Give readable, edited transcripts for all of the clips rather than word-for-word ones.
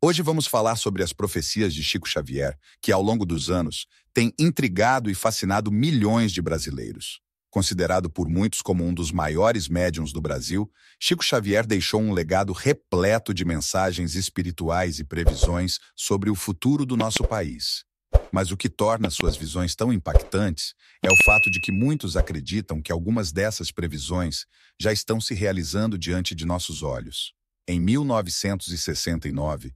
Hoje vamos falar sobre as profecias de Chico Xavier, que ao longo dos anos têm intrigado e fascinado milhões de brasileiros. Considerado por muitos como um dos maiores médiuns do Brasil, Chico Xavier deixou um legado repleto de mensagens espirituais e previsões sobre o futuro do nosso país. Mas o que torna suas visões tão impactantes é o fato de que muitos acreditam que algumas dessas previsões já estão se realizando diante de nossos olhos. Em 1969,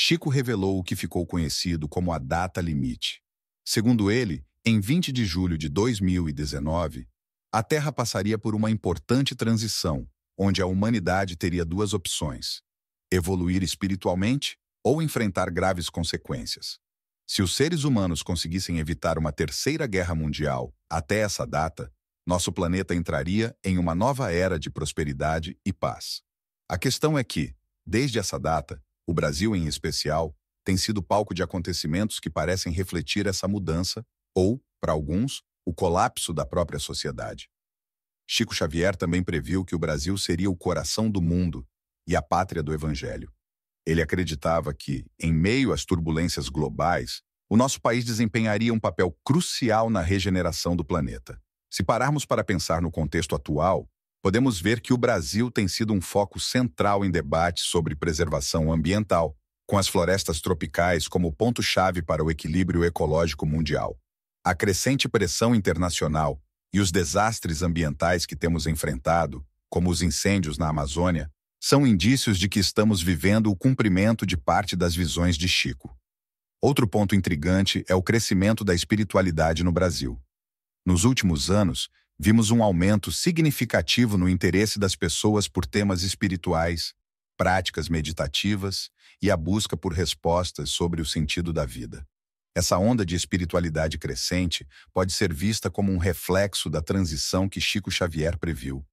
Chico revelou o que ficou conhecido como a data limite. Segundo ele, em 20 de julho de 2019, a Terra passaria por uma importante transição, onde a humanidade teria duas opções: evoluir espiritualmente ou enfrentar graves consequências. Se os seres humanos conseguissem evitar uma terceira guerra mundial até essa data, nosso planeta entraria em uma nova era de prosperidade e paz. A questão é que, desde essa data, o Brasil em especial, tem sido palco de acontecimentos que parecem refletir essa mudança ou, para alguns, o colapso da própria sociedade. Chico Xavier também previu que o Brasil seria o coração do mundo e a pátria do Evangelho. Ele acreditava que, em meio às turbulências globais, o nosso país desempenharia um papel crucial na regeneração do planeta. Se pararmos para pensar no contexto atual, podemos ver que o Brasil tem sido um foco central em debates sobre preservação ambiental, com as florestas tropicais como ponto-chave para o equilíbrio ecológico mundial. A crescente pressão internacional e os desastres ambientais que temos enfrentado, como os incêndios na Amazônia, são indícios de que estamos vivendo o cumprimento de parte das visões de Chico. Outro ponto intrigante é o crescimento da espiritualidade no Brasil. Nos últimos anos, vimos um aumento significativo no interesse das pessoas por temas espirituais, práticas meditativas e a busca por respostas sobre o sentido da vida. Essa onda de espiritualidade crescente pode ser vista como um reflexo da transição que Chico Xavier previu.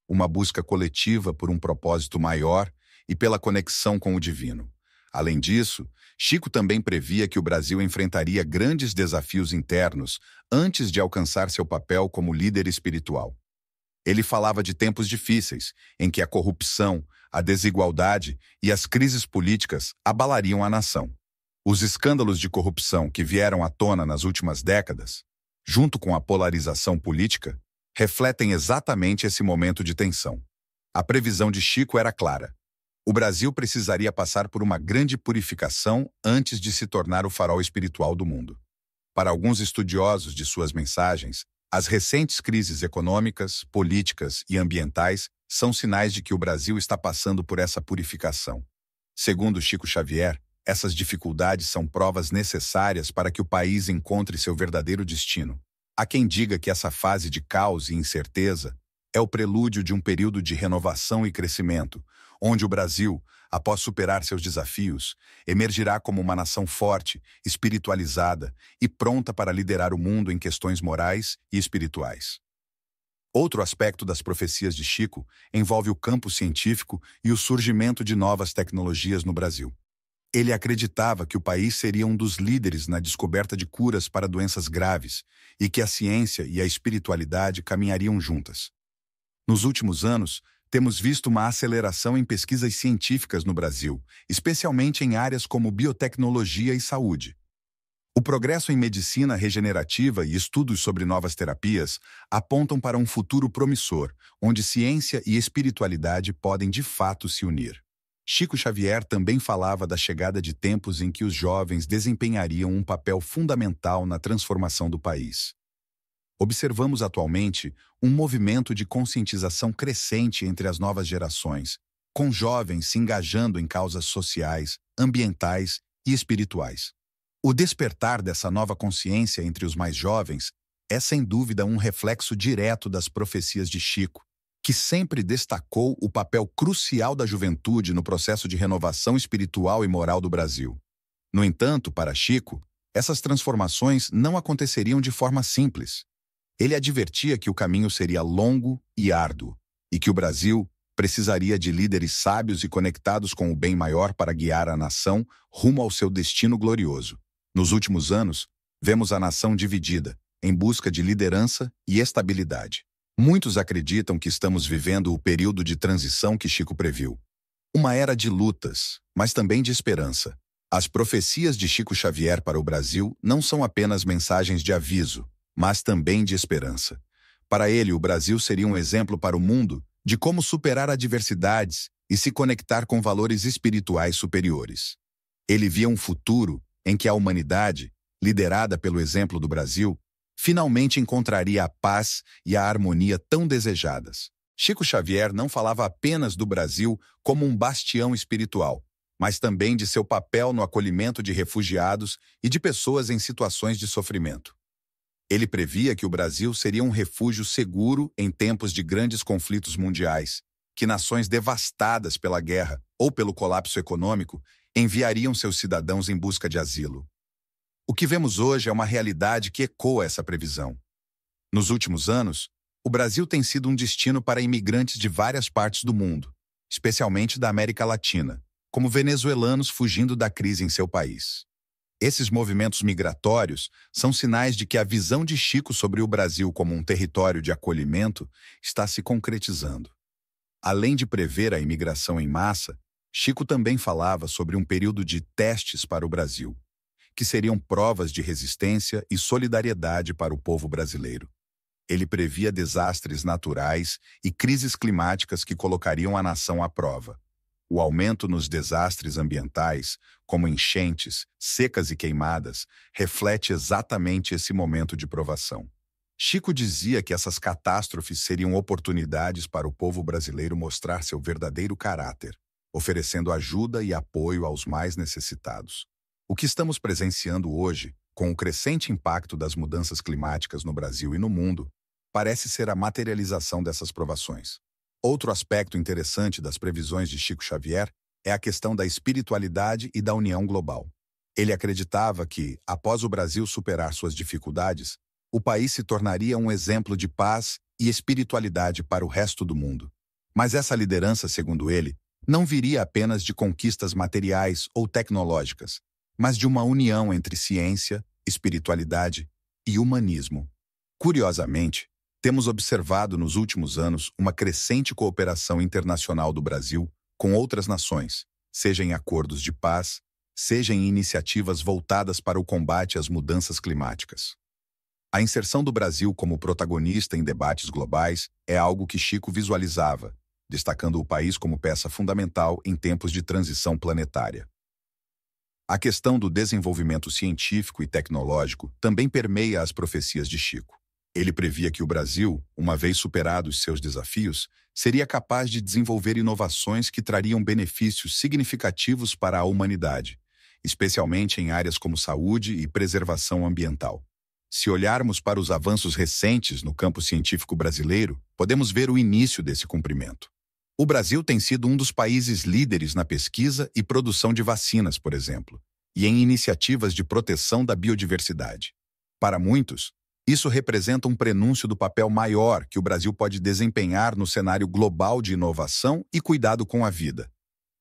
Uma busca coletiva por um propósito maior e pela conexão com o divino. Além disso, Chico também previa que o Brasil enfrentaria grandes desafios internos antes de alcançar seu papel como líder espiritual. Ele falava de tempos difíceis, em que a corrupção, a desigualdade e as crises políticas abalariam a nação. Os escândalos de corrupção que vieram à tona nas últimas décadas, junto com a polarização política, refletem exatamente esse momento de tensão. A previsão de Chico era clara. O Brasil precisaria passar por uma grande purificação antes de se tornar o farol espiritual do mundo. Para alguns estudiosos de suas mensagens, as recentes crises econômicas, políticas e ambientais são sinais de que o Brasil está passando por essa purificação. Segundo Chico Xavier, essas dificuldades são provas necessárias para que o país encontre seu verdadeiro destino. Há quem diga que essa fase de caos e incerteza é o prelúdio de um período de renovação e crescimento, onde o Brasil, após superar seus desafios, emergirá como uma nação forte, espiritualizada e pronta para liderar o mundo em questões morais e espirituais. Outro aspecto das profecias de Chico envolve o campo científico e o surgimento de novas tecnologias no Brasil. Ele acreditava que o país seria um dos líderes na descoberta de curas para doenças graves e que a ciência e a espiritualidade caminhariam juntas. Nos últimos anos, temos visto uma aceleração em pesquisas científicas no Brasil, especialmente em áreas como biotecnologia e saúde. O progresso em medicina regenerativa e estudos sobre novas terapias apontam para um futuro promissor, onde ciência e espiritualidade podem de fato se unir. Chico Xavier também falava da chegada de tempos em que os jovens desempenhariam um papel fundamental na transformação do país. Observamos atualmente um movimento de conscientização crescente entre as novas gerações, com jovens se engajando em causas sociais, ambientais e espirituais. O despertar dessa nova consciência entre os mais jovens é sem dúvida um reflexo direto das profecias de Chico, que sempre destacou o papel crucial da juventude no processo de renovação espiritual e moral do Brasil. No entanto, para Chico, essas transformações não aconteceriam de forma simples. Ele advertia que o caminho seria longo e árduo, e que o Brasil precisaria de líderes sábios e conectados com o bem maior para guiar a nação rumo ao seu destino glorioso. Nos últimos anos, vemos a nação dividida, em busca de liderança e estabilidade. Muitos acreditam que estamos vivendo o período de transição que Chico previu. Uma era de lutas, mas também de esperança. As profecias de Chico Xavier para o Brasil não são apenas mensagens de aviso, mas também de esperança. Para ele, o Brasil seria um exemplo para o mundo de como superar adversidades e se conectar com valores espirituais superiores. Ele via um futuro em que a humanidade, liderada pelo exemplo do Brasil, finalmente encontraria a paz e a harmonia tão desejadas. Chico Xavier não falava apenas do Brasil como um bastião espiritual, mas também de seu papel no acolhimento de refugiados e de pessoas em situações de sofrimento. Ele previa que o Brasil seria um refúgio seguro em tempos de grandes conflitos mundiais, que nações devastadas pela guerra ou pelo colapso econômico enviariam seus cidadãos em busca de asilo. O que vemos hoje é uma realidade que ecoa essa previsão. Nos últimos anos, o Brasil tem sido um destino para imigrantes de várias partes do mundo, especialmente da América Latina, como venezuelanos fugindo da crise em seu país. Esses movimentos migratórios são sinais de que a visão de Chico sobre o Brasil como um território de acolhimento está se concretizando. Além de prever a imigração em massa, Chico também falava sobre um período de testes para o Brasil, que seriam provas de resistência e solidariedade para o povo brasileiro. Ele previa desastres naturais e crises climáticas que colocariam a nação à prova. O aumento nos desastres ambientais, como enchentes, secas e queimadas, reflete exatamente esse momento de provação. Chico dizia que essas catástrofes seriam oportunidades para o povo brasileiro mostrar seu verdadeiro caráter, oferecendo ajuda e apoio aos mais necessitados. O que estamos presenciando hoje, com o crescente impacto das mudanças climáticas no Brasil e no mundo, parece ser a materialização dessas provações. Outro aspecto interessante das previsões de Chico Xavier é a questão da espiritualidade e da união global. Ele acreditava que, após o Brasil superar suas dificuldades, o país se tornaria um exemplo de paz e espiritualidade para o resto do mundo. Mas essa liderança, segundo ele, não viria apenas de conquistas materiais ou tecnológicas, mas de uma união entre ciência, espiritualidade e humanismo. Curiosamente, temos observado nos últimos anos uma crescente cooperação internacional do Brasil com outras nações, seja em acordos de paz, seja em iniciativas voltadas para o combate às mudanças climáticas. A inserção do Brasil como protagonista em debates globais é algo que Chico visualizava, destacando o país como peça fundamental em tempos de transição planetária. A questão do desenvolvimento científico e tecnológico também permeia as profecias de Chico. Ele previa que o Brasil, uma vez superados seus desafios, seria capaz de desenvolver inovações que trariam benefícios significativos para a humanidade, especialmente em áreas como saúde e preservação ambiental. Se olharmos para os avanços recentes no campo científico brasileiro, podemos ver o início desse cumprimento. O Brasil tem sido um dos países líderes na pesquisa e produção de vacinas, por exemplo, e em iniciativas de proteção da biodiversidade. Para muitos, isso representa um prenúncio do papel maior que o Brasil pode desempenhar no cenário global de inovação e cuidado com a vida.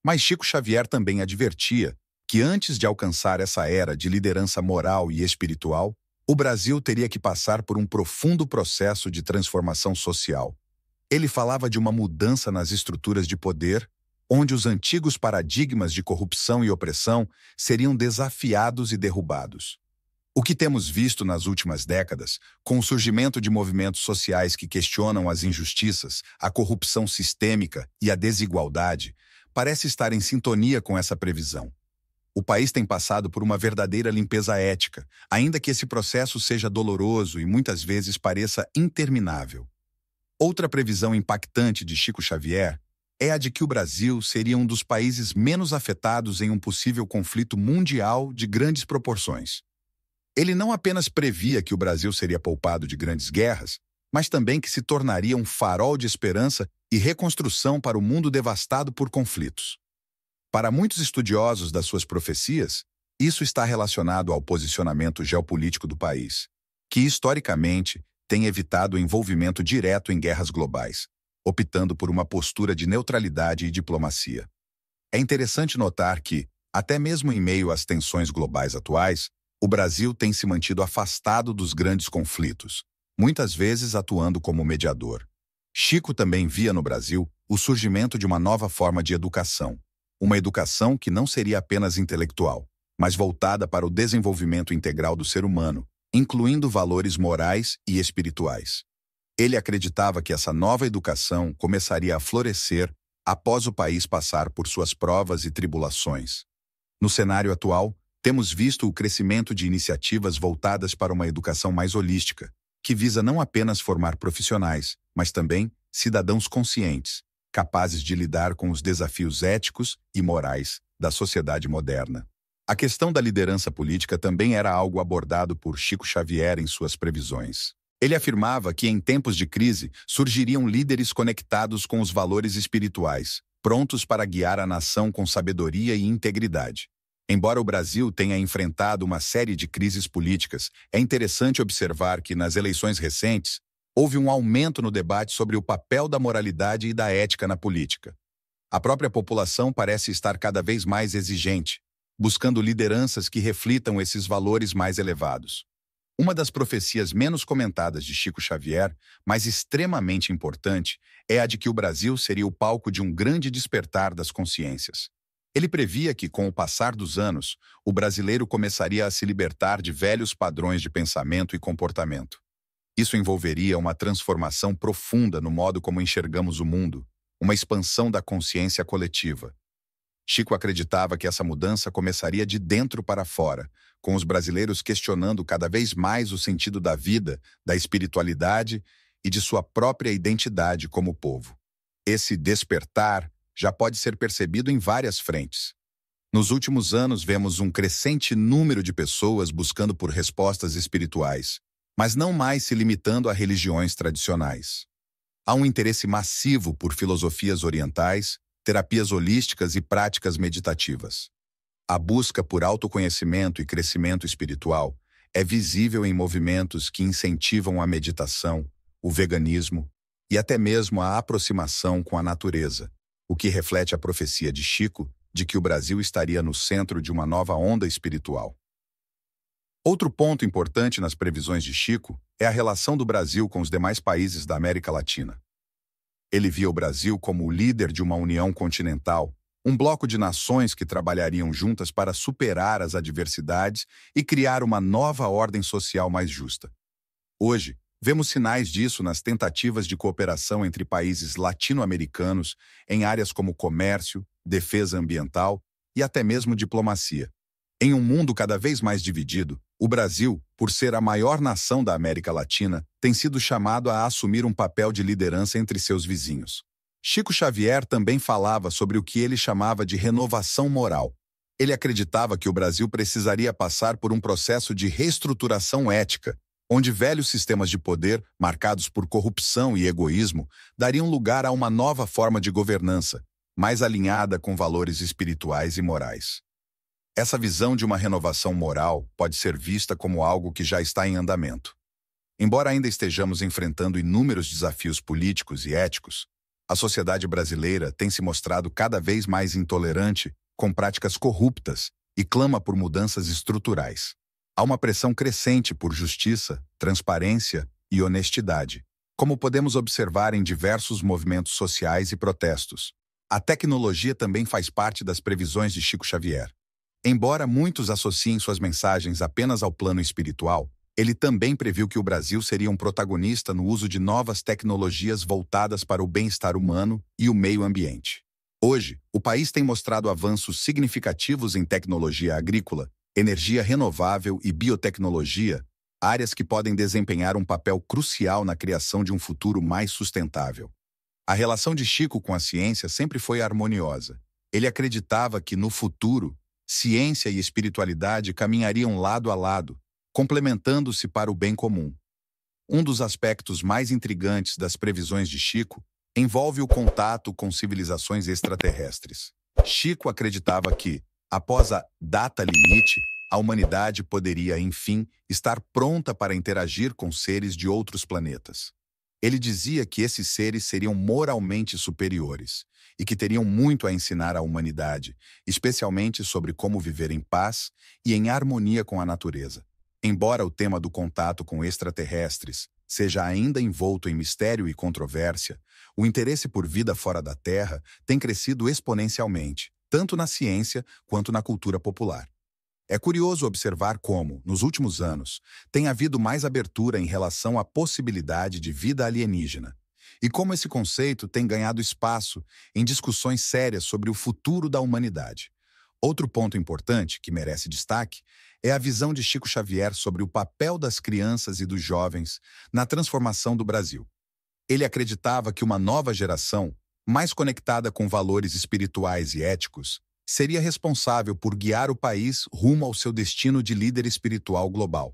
Mas Chico Xavier também advertia que antes de alcançar essa era de liderança moral e espiritual, o Brasil teria que passar por um profundo processo de transformação social. Ele falava de uma mudança nas estruturas de poder, onde os antigos paradigmas de corrupção e opressão seriam desafiados e derrubados. O que temos visto nas últimas décadas, com o surgimento de movimentos sociais que questionam as injustiças, a corrupção sistêmica e a desigualdade, parece estar em sintonia com essa previsão. O país tem passado por uma verdadeira limpeza ética, ainda que esse processo seja doloroso e muitas vezes pareça interminável. Outra previsão impactante de Chico Xavier é a de que o Brasil seria um dos países menos afetados em um possível conflito mundial de grandes proporções. Ele não apenas previa que o Brasil seria poupado de grandes guerras, mas também que se tornaria um farol de esperança e reconstrução para o mundo devastado por conflitos. Para muitos estudiosos das suas profecias, isso está relacionado ao posicionamento geopolítico do país, que historicamente tem evitado o envolvimento direto em guerras globais, optando por uma postura de neutralidade e diplomacia. É interessante notar que, até mesmo em meio às tensões globais atuais, o Brasil tem se mantido afastado dos grandes conflitos, muitas vezes atuando como mediador. Chico também via no Brasil o surgimento de uma nova forma de educação, uma educação que não seria apenas intelectual, mas voltada para o desenvolvimento integral do ser humano, incluindo valores morais e espirituais. Ele acreditava que essa nova educação começaria a florescer após o país passar por suas provas e tribulações. No cenário atual, temos visto o crescimento de iniciativas voltadas para uma educação mais holística, que visa não apenas formar profissionais, mas também cidadãos conscientes, capazes de lidar com os desafios éticos e morais da sociedade moderna. A questão da liderança política também era algo abordado por Chico Xavier em suas previsões. Ele afirmava que em tempos de crise surgiriam líderes conectados com os valores espirituais, prontos para guiar a nação com sabedoria e integridade. Embora o Brasil tenha enfrentado uma série de crises políticas, é interessante observar que, nas eleições recentes, houve um aumento no debate sobre o papel da moralidade e da ética na política. A própria população parece estar cada vez mais exigente, buscando lideranças que reflitam esses valores mais elevados. Uma das profecias menos comentadas de Chico Xavier, mas extremamente importante, é a de que o Brasil seria o palco de um grande despertar das consciências. Ele previa que, com o passar dos anos, o brasileiro começaria a se libertar de velhos padrões de pensamento e comportamento. Isso envolveria uma transformação profunda no modo como enxergamos o mundo, uma expansão da consciência coletiva. Chico acreditava que essa mudança começaria de dentro para fora, com os brasileiros questionando cada vez mais o sentido da vida, da espiritualidade e de sua própria identidade como povo. Esse despertar já pode ser percebido em várias frentes. Nos últimos anos, vemos um crescente número de pessoas buscando por respostas espirituais, mas não mais se limitando a religiões tradicionais. Há um interesse massivo por filosofias orientais, terapias holísticas e práticas meditativas. A busca por autoconhecimento e crescimento espiritual é visível em movimentos que incentivam a meditação, o veganismo e até mesmo a aproximação com a natureza, o que reflete a profecia de Chico de que o Brasil estaria no centro de uma nova onda espiritual. Outro ponto importante nas previsões de Chico é a relação do Brasil com os demais países da América Latina. Ele via o Brasil como o líder de uma união continental, um bloco de nações que trabalhariam juntas para superar as adversidades e criar uma nova ordem social mais justa. Hoje, vemos sinais disso nas tentativas de cooperação entre países latino-americanos em áreas como comércio, defesa ambiental e até mesmo diplomacia. Em um mundo cada vez mais dividido, o Brasil, por ser a maior nação da América Latina, tem sido chamado a assumir um papel de liderança entre seus vizinhos. Chico Xavier também falava sobre o que ele chamava de renovação moral. Ele acreditava que o Brasil precisaria passar por um processo de reestruturação ética, onde velhos sistemas de poder, marcados por corrupção e egoísmo, dariam lugar a uma nova forma de governança, mais alinhada com valores espirituais e morais. Essa visão de uma renovação moral pode ser vista como algo que já está em andamento. Embora ainda estejamos enfrentando inúmeros desafios políticos e éticos, a sociedade brasileira tem se mostrado cada vez mais intolerante, com práticas corruptas, e clama por mudanças estruturais. Há uma pressão crescente por justiça, transparência e honestidade, como podemos observar em diversos movimentos sociais e protestos. A tecnologia também faz parte das previsões de Chico Xavier. Embora muitos associem suas mensagens apenas ao plano espiritual, ele também previu que o Brasil seria um protagonista no uso de novas tecnologias voltadas para o bem-estar humano e o meio ambiente. Hoje, o país tem mostrado avanços significativos em tecnologia agrícola, energia renovável e biotecnologia, áreas que podem desempenhar um papel crucial na criação de um futuro mais sustentável. A relação de Chico com a ciência sempre foi harmoniosa. Ele acreditava que, no futuro, ciência e espiritualidade caminhariam lado a lado, complementando-se para o bem comum. Um dos aspectos mais intrigantes das previsões de Chico envolve o contato com civilizações extraterrestres. Chico acreditava que, após a data limite, a humanidade poderia, enfim, estar pronta para interagir com seres de outros planetas. Ele dizia que esses seres seriam moralmente superiores e que teriam muito a ensinar à humanidade, especialmente sobre como viver em paz e em harmonia com a natureza. Embora o tema do contato com extraterrestres seja ainda envolto em mistério e controvérsia, o interesse por vida fora da Terra tem crescido exponencialmente, tanto na ciência quanto na cultura popular. É curioso observar como, nos últimos anos, tem havido mais abertura em relação à possibilidade de vida alienígena, e como esse conceito tem ganhado espaço em discussões sérias sobre o futuro da humanidade. Outro ponto importante, que merece destaque, é a visão de Chico Xavier sobre o papel das crianças e dos jovens na transformação do Brasil. Ele acreditava que uma nova geração, mais conectada com valores espirituais e éticos, seria responsável por guiar o país rumo ao seu destino de líder espiritual global.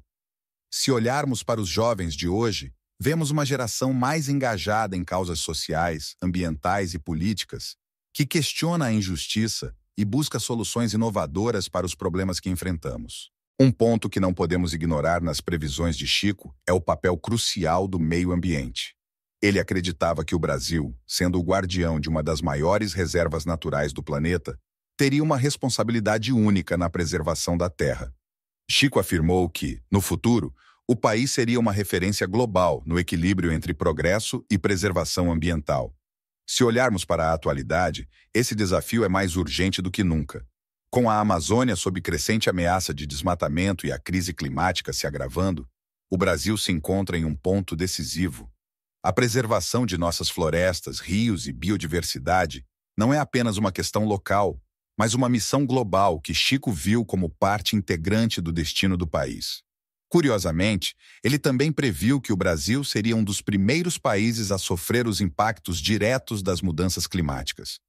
Se olharmos para os jovens de hoje, vemos uma geração mais engajada em causas sociais, ambientais e políticas, que questiona a injustiça e busca soluções inovadoras para os problemas que enfrentamos. Um ponto que não podemos ignorar nas previsões de Chico é o papel crucial do meio ambiente. Ele acreditava que o Brasil, sendo o guardião de uma das maiores reservas naturais do planeta, teria uma responsabilidade única na preservação da Terra. Chico afirmou que, no futuro, o país seria uma referência global no equilíbrio entre progresso e preservação ambiental. Se olharmos para a atualidade, esse desafio é mais urgente do que nunca. Com a Amazônia sob crescente ameaça de desmatamento e a crise climática se agravando, o Brasil se encontra em um ponto decisivo. A preservação de nossas florestas, rios e biodiversidade não é apenas uma questão local, mas uma missão global que Chico viu como parte integrante do destino do país. Curiosamente, ele também previu que o Brasil seria um dos primeiros países a sofrer os impactos diretos das mudanças climáticas.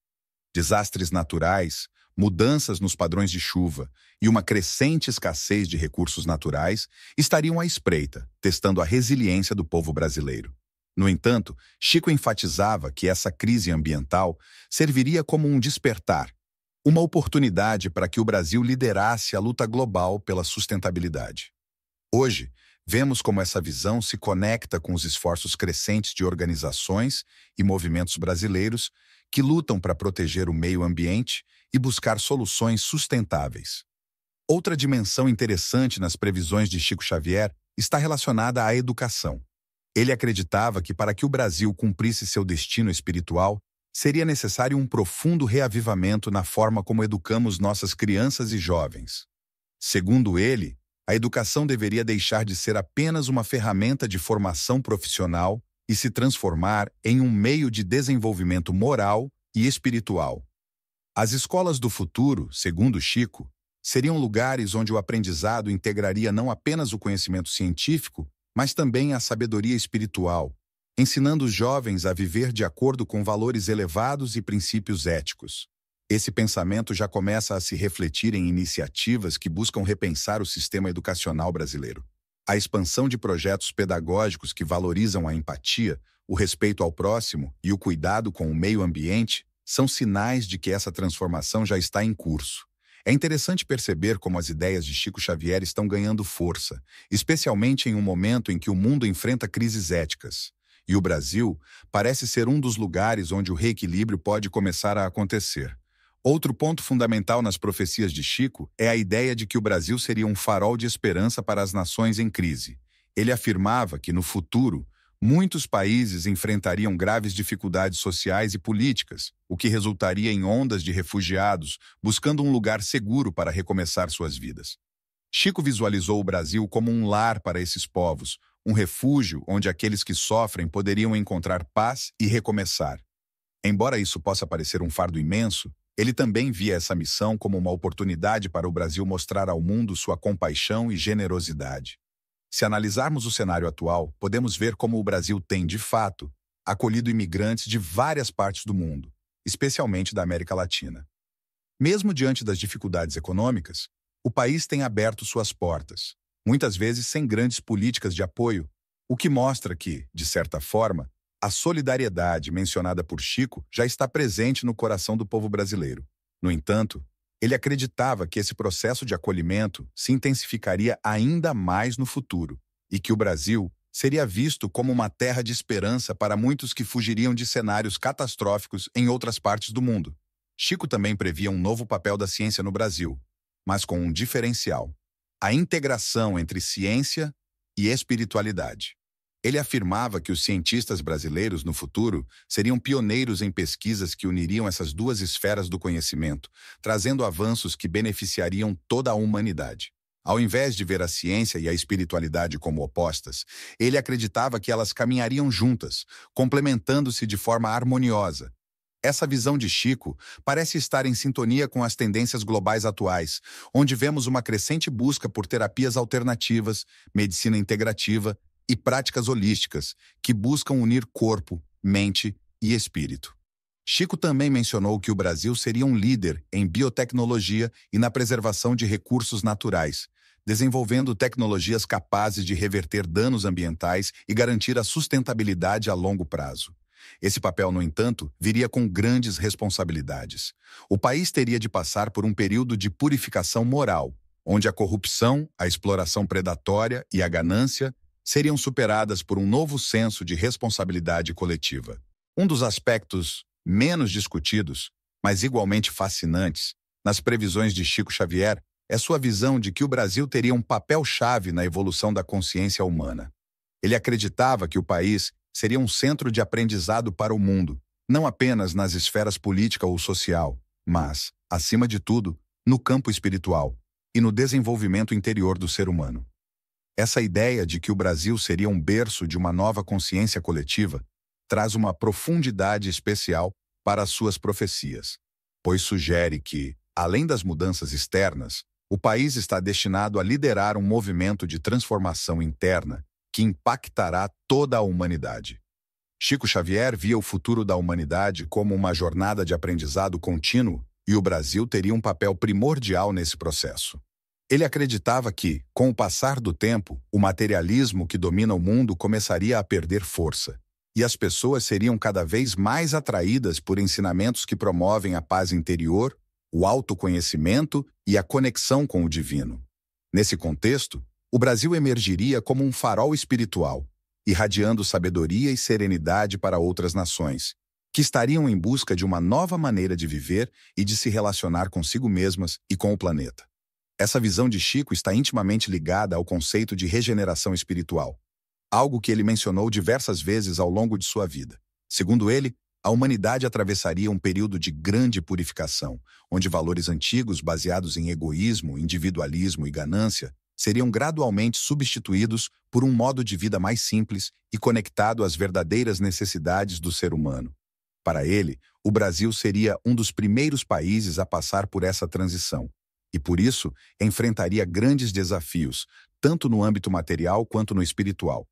Desastres naturais, mudanças nos padrões de chuva e uma crescente escassez de recursos naturais estariam à espreita, testando a resiliência do povo brasileiro. No entanto, Chico enfatizava que essa crise ambiental serviria como um despertar, uma oportunidade para que o Brasil liderasse a luta global pela sustentabilidade. Hoje, vemos como essa visão se conecta com os esforços crescentes de organizações e movimentos brasileiros que lutam para proteger o meio ambiente e buscar soluções sustentáveis. Outra dimensão interessante nas previsões de Chico Xavier está relacionada à educação. Ele acreditava que para que o Brasil cumprisse seu destino espiritual, seria necessário um profundo reavivamento na forma como educamos nossas crianças e jovens. Segundo ele, a educação deveria deixar de ser apenas uma ferramenta de formação profissional e se transformar em um meio de desenvolvimento moral e espiritual. As escolas do futuro, segundo Chico, seriam lugares onde o aprendizado integraria não apenas o conhecimento científico, mas também a sabedoria espiritual, ensinando os jovens a viver de acordo com valores elevados e princípios éticos. Esse pensamento já começa a se refletir em iniciativas que buscam repensar o sistema educacional brasileiro. A expansão de projetos pedagógicos que valorizam a empatia, o respeito ao próximo e o cuidado com o meio ambiente são sinais de que essa transformação já está em curso. É interessante perceber como as ideias de Chico Xavier estão ganhando força, especialmente em um momento em que o mundo enfrenta crises éticas. E o Brasil parece ser um dos lugares onde o reequilíbrio pode começar a acontecer. Outro ponto fundamental nas profecias de Chico é a ideia de que o Brasil seria um farol de esperança para as nações em crise. Ele afirmava que, no futuro, muitos países enfrentariam graves dificuldades sociais e políticas, o que resultaria em ondas de refugiados buscando um lugar seguro para recomeçar suas vidas. Chico visualizou o Brasil como um lar para esses povos, um refúgio onde aqueles que sofrem poderiam encontrar paz e recomeçar. Embora isso possa parecer um fardo imenso, ele também via essa missão como uma oportunidade para o Brasil mostrar ao mundo sua compaixão e generosidade. Se analisarmos o cenário atual, podemos ver como o Brasil tem, de fato, acolhido imigrantes de várias partes do mundo, especialmente da América Latina. Mesmo diante das dificuldades econômicas, o país tem aberto suas portas, muitas vezes sem grandes políticas de apoio, o que mostra que, de certa forma, a solidariedade mencionada por Chico já está presente no coração do povo brasileiro. No entanto, ele acreditava que esse processo de acolhimento se intensificaria ainda mais no futuro e que o Brasil seria visto como uma terra de esperança para muitos que fugiriam de cenários catastróficos em outras partes do mundo. Chico também previa um novo papel da ciência no Brasil, mas com um diferencial: a integração entre ciência e espiritualidade. Ele afirmava que os cientistas brasileiros, no futuro, seriam pioneiros em pesquisas que uniriam essas duas esferas do conhecimento, trazendo avanços que beneficiariam toda a humanidade. Ao invés de ver a ciência e a espiritualidade como opostas, ele acreditava que elas caminhariam juntas, complementando-se de forma harmoniosa. Essa visão de Chico parece estar em sintonia com as tendências globais atuais, onde vemos uma crescente busca por terapias alternativas, medicina integrativa e práticas holísticas que buscam unir corpo, mente e espírito. Chico também mencionou que o Brasil seria um líder em biotecnologia e na preservação de recursos naturais, desenvolvendo tecnologias capazes de reverter danos ambientais e garantir a sustentabilidade a longo prazo. Esse papel, no entanto, viria com grandes responsabilidades. O país teria de passar por um período de purificação moral, onde a corrupção, a exploração predatória e a ganância seriam superadas por um novo senso de responsabilidade coletiva. Um dos aspectos menos discutidos, mas igualmente fascinantes, nas previsões de Chico Xavier, é sua visão de que o Brasil teria um papel-chave na evolução da consciência humana. Ele acreditava que o país seria um centro de aprendizado para o mundo, não apenas nas esferas política ou social, mas, acima de tudo, no campo espiritual e no desenvolvimento interior do ser humano. Essa ideia de que o Brasil seria um berço de uma nova consciência coletiva traz uma profundidade especial para as suas profecias, pois sugere que, além das mudanças externas, o país está destinado a liderar um movimento de transformação interna que impactará toda a humanidade. Chico Xavier via o futuro da humanidade como uma jornada de aprendizado contínuo e o Brasil teria um papel primordial nesse processo. Ele acreditava que, com o passar do tempo, o materialismo que domina o mundo começaria a perder força, e as pessoas seriam cada vez mais atraídas por ensinamentos que promovem a paz interior, o autoconhecimento e a conexão com o divino. Nesse contexto, o Brasil emergiria como um farol espiritual, irradiando sabedoria e serenidade para outras nações, que estariam em busca de uma nova maneira de viver e de se relacionar consigo mesmas e com o planeta. Essa visão de Chico está intimamente ligada ao conceito de regeneração espiritual, algo que ele mencionou diversas vezes ao longo de sua vida. Segundo ele, a humanidade atravessaria um período de grande purificação, onde valores antigos baseados em egoísmo, individualismo e ganância seriam gradualmente substituídos por um modo de vida mais simples e conectado às verdadeiras necessidades do ser humano. Para ele, o Brasil seria um dos primeiros países a passar por essa transição, e por isso enfrentaria grandes desafios, tanto no âmbito material quanto no espiritual.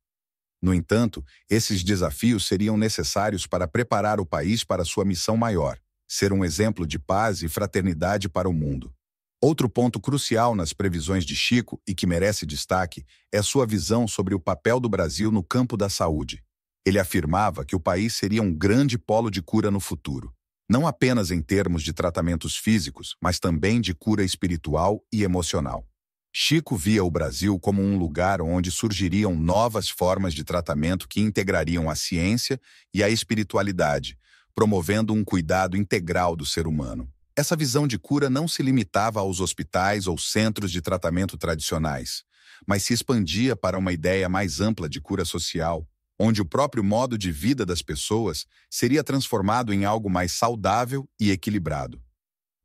No entanto, esses desafios seriam necessários para preparar o país para sua missão maior, ser um exemplo de paz e fraternidade para o mundo. Outro ponto crucial nas previsões de Chico e que merece destaque é sua visão sobre o papel do Brasil no campo da saúde. Ele afirmava que o país seria um grande polo de cura no futuro, não apenas em termos de tratamentos físicos, mas também de cura espiritual e emocional. Chico via o Brasil como um lugar onde surgiriam novas formas de tratamento que integrariam a ciência e a espiritualidade, promovendo um cuidado integral do ser humano. Essa visão de cura não se limitava aos hospitais ou centros de tratamento tradicionais, mas se expandia para uma ideia mais ampla de cura social, onde o próprio modo de vida das pessoas seria transformado em algo mais saudável e equilibrado.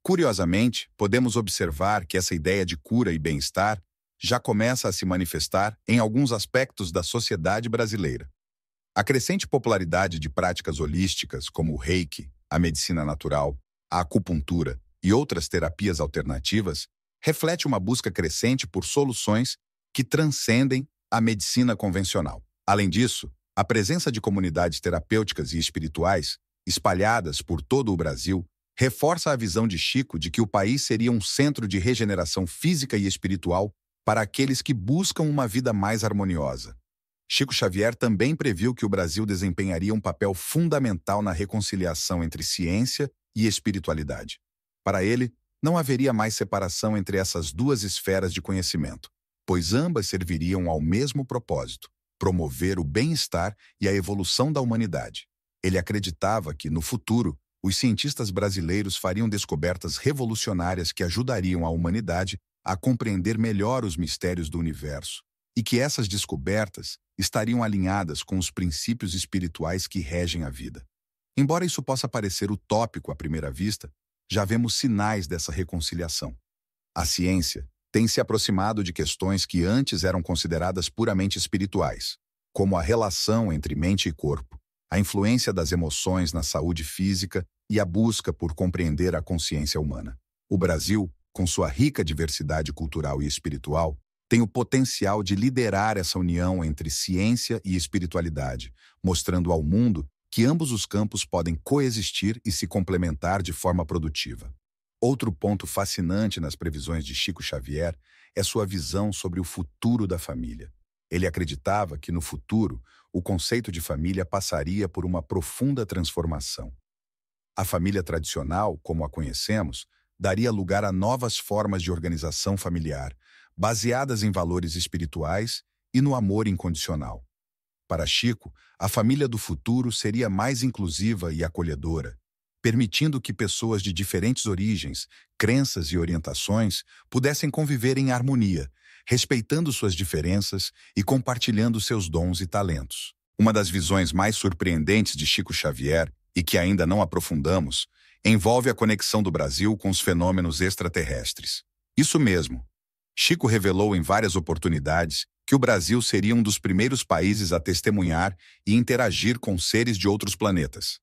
Curiosamente, podemos observar que essa ideia de cura e bem-estar já começa a se manifestar em alguns aspectos da sociedade brasileira. A crescente popularidade de práticas holísticas como o Reiki, a medicina natural, a acupuntura e outras terapias alternativas reflete uma busca crescente por soluções que transcendem a medicina convencional. Além disso, a presença de comunidades terapêuticas e espirituais, espalhadas por todo o Brasil, reforça a visão de Chico de que o país seria um centro de regeneração física e espiritual para aqueles que buscam uma vida mais harmoniosa. Chico Xavier também previu que o Brasil desempenharia um papel fundamental na reconciliação entre ciência e espiritualidade. Para ele, não haveria mais separação entre essas duas esferas de conhecimento, pois ambas serviriam ao mesmo propósito: promover o bem-estar e a evolução da humanidade. Ele acreditava que, no futuro, os cientistas brasileiros fariam descobertas revolucionárias que ajudariam a humanidade a compreender melhor os mistérios do universo, e que essas descobertas estariam alinhadas com os princípios espirituais que regem a vida. Embora isso possa parecer utópico à primeira vista, já vemos sinais dessa reconciliação. A ciência tem se aproximado de questões que antes eram consideradas puramente espirituais, como a relação entre mente e corpo, a influência das emoções na saúde física e a busca por compreender a consciência humana. O Brasil, com sua rica diversidade cultural e espiritual, tem o potencial de liderar essa união entre ciência e espiritualidade, mostrando ao mundo que ambos os campos podem coexistir e se complementar de forma produtiva. Outro ponto fascinante nas previsões de Chico Xavier é sua visão sobre o futuro da família. Ele acreditava que, no futuro, o conceito de família passaria por uma profunda transformação. A família tradicional, como a conhecemos, daria lugar a novas formas de organização familiar, baseadas em valores espirituais e no amor incondicional. Para Chico, a família do futuro seria mais inclusiva e acolhedora, permitindo que pessoas de diferentes origens, crenças e orientações pudessem conviver em harmonia, respeitando suas diferenças e compartilhando seus dons e talentos. Uma das visões mais surpreendentes de Chico Xavier, e que ainda não aprofundamos, envolve a conexão do Brasil com os fenômenos extraterrestres. Isso mesmo. Chico revelou em várias oportunidades que o Brasil seria um dos primeiros países a testemunhar e interagir com seres de outros planetas.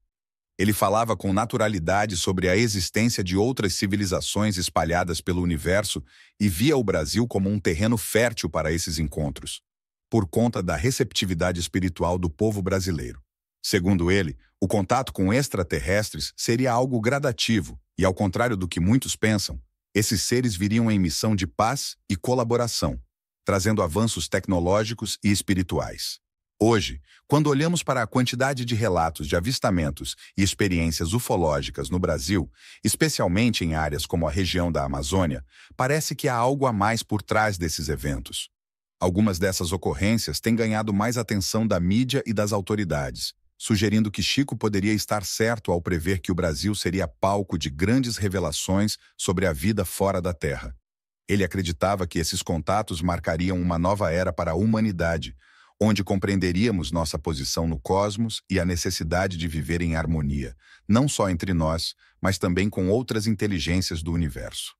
Ele falava com naturalidade sobre a existência de outras civilizações espalhadas pelo universo e via o Brasil como um terreno fértil para esses encontros, por conta da receptividade espiritual do povo brasileiro. Segundo ele, o contato com extraterrestres seria algo gradativo e, ao contrário do que muitos pensam, esses seres viriam em missão de paz e colaboração, trazendo avanços tecnológicos e espirituais. Hoje, quando olhamos para a quantidade de relatos de avistamentos e experiências ufológicas no Brasil, especialmente em áreas como a região da Amazônia, parece que há algo a mais por trás desses eventos. Algumas dessas ocorrências têm ganhado mais atenção da mídia e das autoridades, sugerindo que Chico poderia estar certo ao prever que o Brasil seria palco de grandes revelações sobre a vida fora da Terra. Ele acreditava que esses contatos marcariam uma nova era para a humanidade, onde compreenderíamos nossa posição no cosmos e a necessidade de viver em harmonia, não só entre nós, mas também com outras inteligências do universo.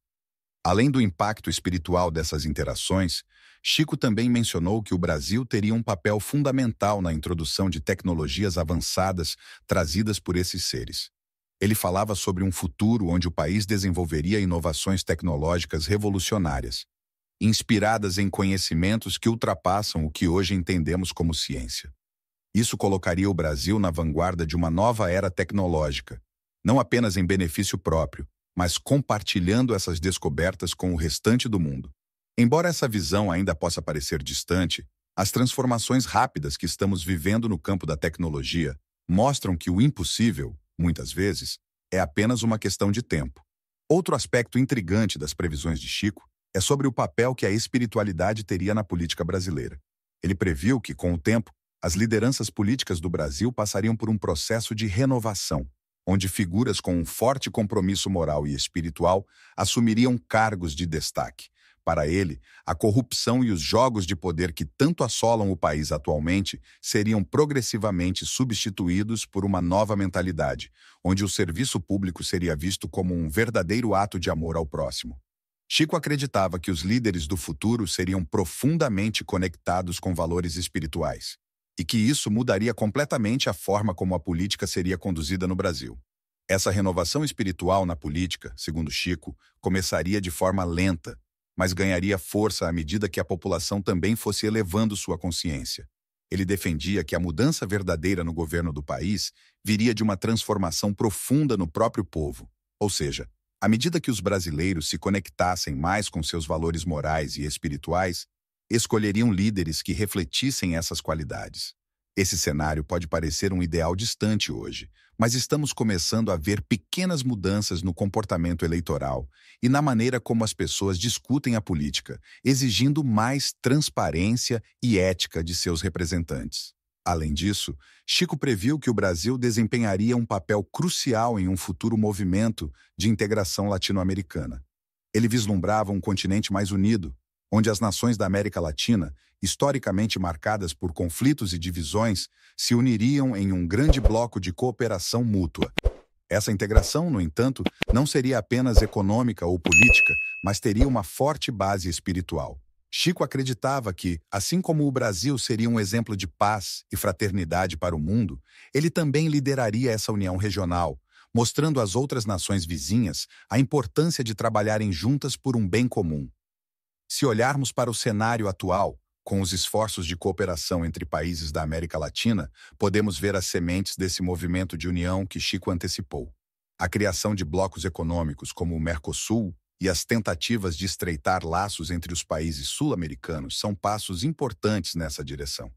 Além do impacto espiritual dessas interações, Chico também mencionou que o Brasil teria um papel fundamental na introdução de tecnologias avançadas trazidas por esses seres. Ele falava sobre um futuro onde o país desenvolveria inovações tecnológicas revolucionárias, inspiradas em conhecimentos que ultrapassam o que hoje entendemos como ciência. Isso colocaria o Brasil na vanguarda de uma nova era tecnológica, não apenas em benefício próprio, mas compartilhando essas descobertas com o restante do mundo. Embora essa visão ainda possa parecer distante, as transformações rápidas que estamos vivendo no campo da tecnologia mostram que o impossível, muitas vezes, é apenas uma questão de tempo. Outro aspecto intrigante das previsões de Chico é sobre o papel que a espiritualidade teria na política brasileira. Ele previu que, com o tempo, as lideranças políticas do Brasil passariam por um processo de renovação, onde figuras com um forte compromisso moral e espiritual assumiriam cargos de destaque. Para ele, a corrupção e os jogos de poder que tanto assolam o país atualmente seriam progressivamente substituídos por uma nova mentalidade, onde o serviço público seria visto como um verdadeiro ato de amor ao próximo. Chico acreditava que os líderes do futuro seriam profundamente conectados com valores espirituais, e que isso mudaria completamente a forma como a política seria conduzida no Brasil. Essa renovação espiritual na política, segundo Chico, começaria de forma lenta, mas ganharia força à medida que a população também fosse elevando sua consciência. Ele defendia que a mudança verdadeira no governo do país viria de uma transformação profunda no próprio povo, ou seja, à medida que os brasileiros se conectassem mais com seus valores morais e espirituais, escolheriam líderes que refletissem essas qualidades. Esse cenário pode parecer um ideal distante hoje, mas estamos começando a ver pequenas mudanças no comportamento eleitoral e na maneira como as pessoas discutem a política, exigindo mais transparência e ética de seus representantes. Além disso, Chico previu que o Brasil desempenharia um papel crucial em um futuro movimento de integração latino-americana. Ele vislumbrava um continente mais unido, onde as nações da América Latina historicamente marcadas por conflitos e divisões, se uniriam em um grande bloco de cooperação mútua. Essa integração, no entanto, não seria apenas econômica ou política, mas teria uma forte base espiritual. Chico acreditava que, assim como o Brasil seria um exemplo de paz e fraternidade para o mundo, ele também lideraria essa união regional, mostrando às outras nações vizinhas a importância de trabalharem juntas por um bem comum. Se olharmos para o cenário atual, com os esforços de cooperação entre países da América Latina, podemos ver as sementes desse movimento de união que Chico antecipou. A criação de blocos econômicos como o Mercosul e as tentativas de estreitar laços entre os países sul-americanos são passos importantes nessa direção.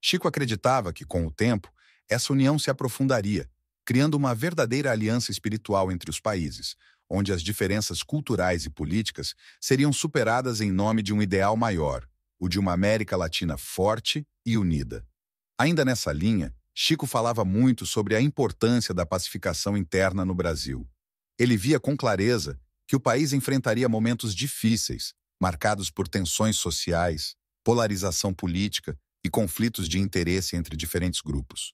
Chico acreditava que, com o tempo, essa união se aprofundaria, criando uma verdadeira aliança espiritual entre os países, onde as diferenças culturais e políticas seriam superadas em nome de um ideal maior, o de uma América Latina forte e unida. Ainda nessa linha, Chico falava muito sobre a importância da pacificação interna no Brasil. Ele via com clareza que o país enfrentaria momentos difíceis, marcados por tensões sociais, polarização política e conflitos de interesse entre diferentes grupos.